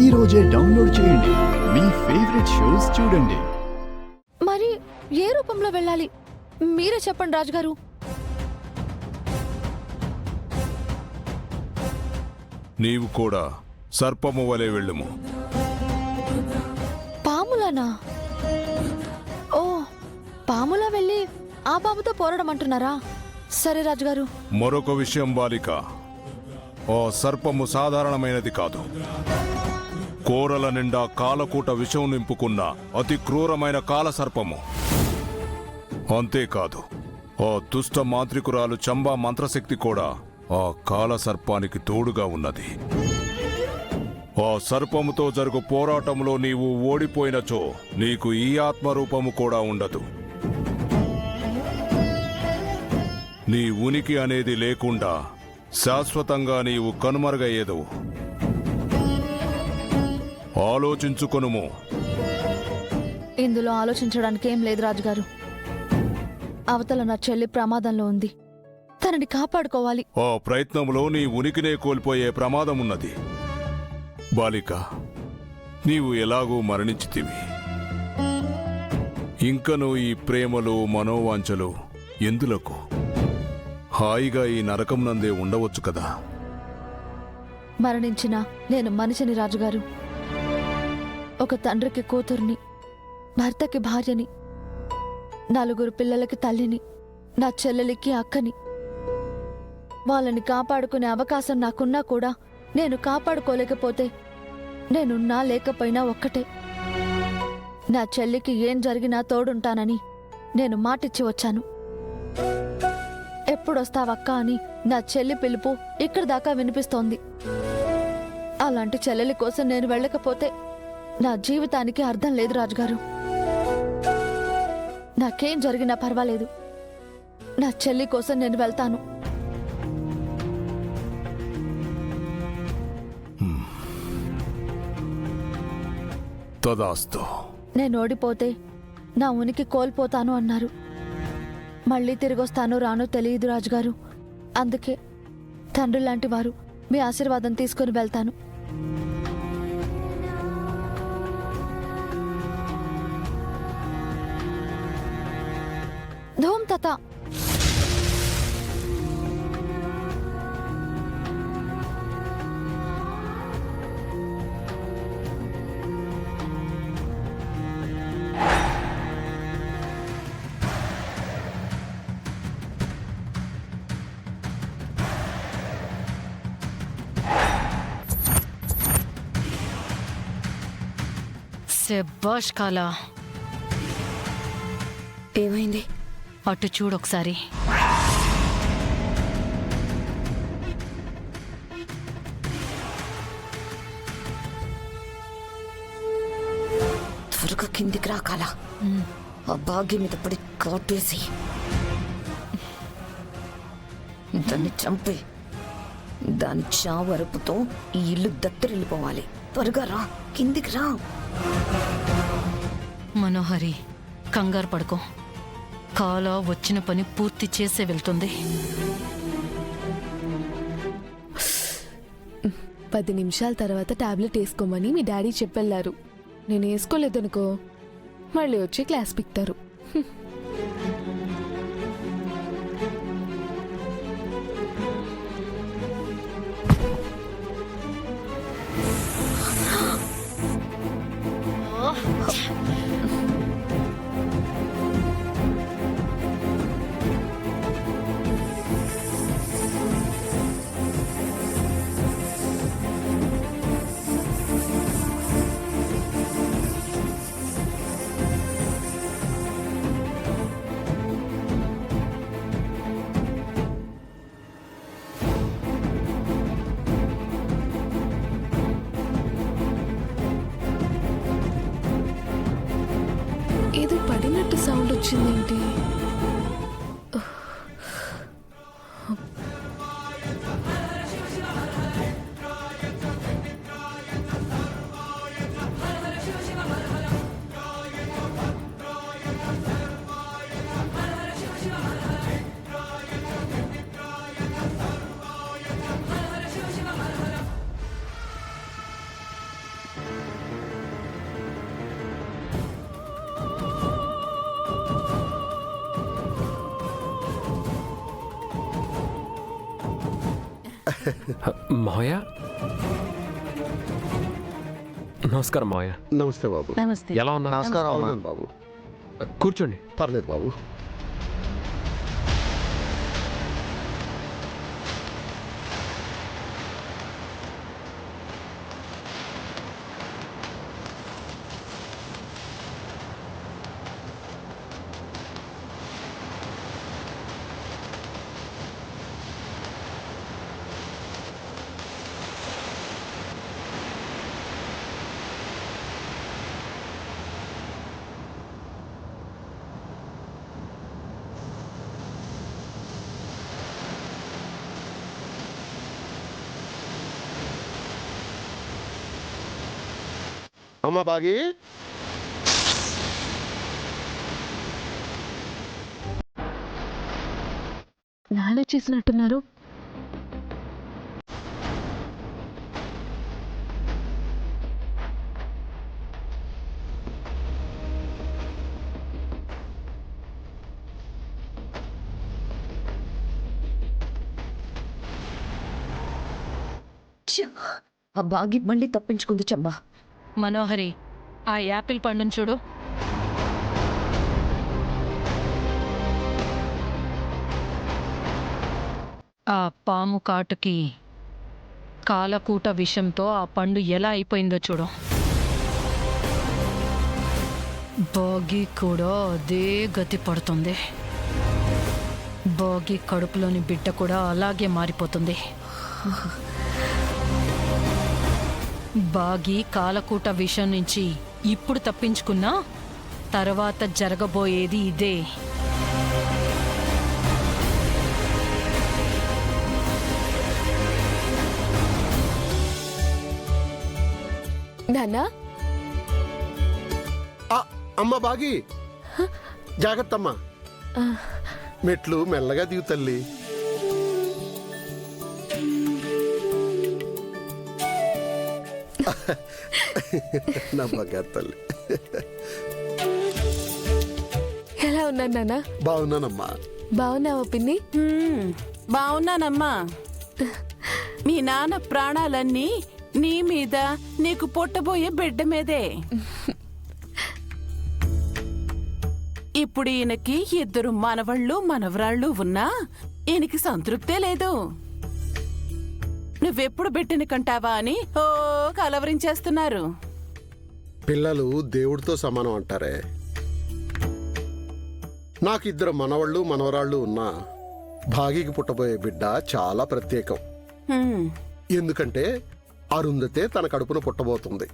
ఈ రోజే డౌన్లోడ్ చేయండి. మీ ఫేవరెట్ షోస్ చూడండి. మరి ఏ రూపంలో వెళ్ళాలి మీరే చెప్పండి రాజుగారు. నీవు కూడా సర్పము వలె వెళ్ళుము. పాములనా? ఓ, పాములా వెళ్ళి ఆ బాబుతో పోరాడం అంటున్నారా? సరే రాజుగారు. మరొక విషయం బాలిక, ఆ సర్పము సాధారణమైనది కాదు. కోరల నిండా కాలకూట విషం నింపుకున్న అతి క్రూరమైన కాల సర్పము. అంతేకాదు, ఆ దుష్ట మాంత్రికురాలు చంబా మంత్రశక్తి కూడా ఆ కాల సర్పానికి తోడుగా ఉన్నది. ఆ సర్పముతో జరుగు పోరాటంలో నీవు ఓడిపోయినచో నీకు ఈ ఆత్మరూపము కూడా ఉండదు. నీ ఉనికి అనేది లేకుండా శాశ్వతంగా నీవు కనుమరుగయ్యేదవు. ఆలోచించుకొనుము. ఇందులో ఆలోచించడానికి ఏం లేదు రాజుగారు. అవతల నా చెల్లి ప్రమాదంలో ఉంది, తనని కాపాడుకోవాలి. ఆ ప్రయత్నంలో నీ ఉనికినే కోల్పోయే ప్రమాదం ఉన్నది. బాలిక, నీవు ఎలాగూ మరణించితివి. ఇంకను ఈ ప్రేమలు మనోవాంఛలు ఎందులకు? హాయిగా ఈ నరకం నందే ఉండవచ్చు కదా. మరణించినా నేను మనిషిని రాజుగారు. ఒక తండ్రికి కూతుర్ని, భర్తకి భార్యని, 4 పిల్లలకి తల్లిని, నా చెల్లెలికి అక్కని. వాళ్ళని కాపాడుకునే అవకాశం నాకున్నా కూడా నేను కాపాడుకోలేకపోతే నేనున్నా లేకపోయినా ఒక్కటే. నా చెల్లికి ఏం జరిగినా తోడుంటానని నేను మాటిచ్చి వచ్చాను. ఎప్పుడొస్తావక్క అని నా చెల్లి పిలుపు ఇక్కడి దాకా వినిపిస్తోంది. అలాంటి చెల్లెలి కోసం నేను వెళ్ళకపోతే నా జీవితానికి అర్థం లేదు రాజుగారు. నాకేం జరిగినా పర్వాలేదు, నా చెల్లి కోసం నేను వెళ్తాను. తదాస్తు. నేను ఓడిపోతే నా ఉనికి కోల్పోతాను అన్నారు. మళ్ళీ తిరిగొస్తానో రానో తెలియదు రాజుగారు. అందుకే తండ్రి లాంటి వారు మీ ఆశీర్వాదం తీసుకుని వెళ్తాను. ధూమ్ తత. శభాష్ కాలా. ఏమైంది? అటు చూడొకసారి. త్వరగా కిందికి రాకాలా. ఆ భాగ్యం మీద పడి కాటేసి దాన్ని చంపి దాని చావరుపుతో ఈ ఇల్లు దత్తరిల్లిపోవాలి. త్వరగా రా, కిందికి రా. మనోహరి, కంగారు పడుకో. కాల వచ్చిన పని పూర్తి చేసే వెళ్తుంది. 10 నిమిషాల తర్వాత టాబ్లెట్ వేసుకోమని మీ డాడీ చెప్పెళ్ళారు. నేను వేసుకోలేదనుకో మళ్ళీ వచ్చి క్లాస్ పిక్తారు. ఏదో పడినట్టు సౌండ్ వచ్చిందేంటి? మావయ్య నమస్కారం మావయ్య. నమస్తే బాబు. నమస్తే. ఎలా ఉన్నారు? అవునండి బాబు. కూర్చోండి. పర్లేదు బాబు. అమ్మ బాగి, నాన్న చేసినట్టున్నారు. ఛ! ఆ బాగి మళ్ళీ తప్పించుకుంది చంబా. మనోహరి, ఆ యాపిల్ పండును చూడు. ఆ పాము కాటుకి కాలకూట విషంతో ఆ పండు ఎలా అయిపోయిందో చూడు. బాగి కూడా అదే గతి పడుతుంది. బాగి కడుపులోని బిడ్డ కూడా అలాగే మారిపోతుంది. బాగి కాలకూట విషం నుంచి ఇప్పుడు తప్పించుకున్నా తర్వాత జరగబోయేది ఇదే. నాన్న అమ్మ బాగి, జాగ్రత్త అమ్మా. మెట్లు మెల్లగా దిగు తల్లి. నా బంగారు తల్లి. ఎలా ఉన్నాను నాన్న? బాగున్నానమ్మా. బాగున్నావా పిన్ని? బావున్నానమ్మా. మీ నాన్న ప్రాణాలన్నీ నీ మీద, నీకు పుట్టబోయే బిడ్డ మీదే. ఇప్పుడు ఈయనకి 2 మనవళ్ళు మనవరాళ్ళు ఉన్నా ఈయనకి సంతృప్తే లేదు. నువ్వెప్పుడు బిడ్డని కంటావా అని ఓ కలవరించేస్తున్నారు. పిల్లలు దేవుడితో సమానం అంటారే. నాకు 2 మనవళ్ళు మనవరాళ్ళు ఉన్నా భాగికి పుట్టబోయే బిడ్డ చాలా ప్రత్యేకం. హ్మ్. ఎందుకంటే అరుంధతే తన కడుపున పుట్టబోతుంది.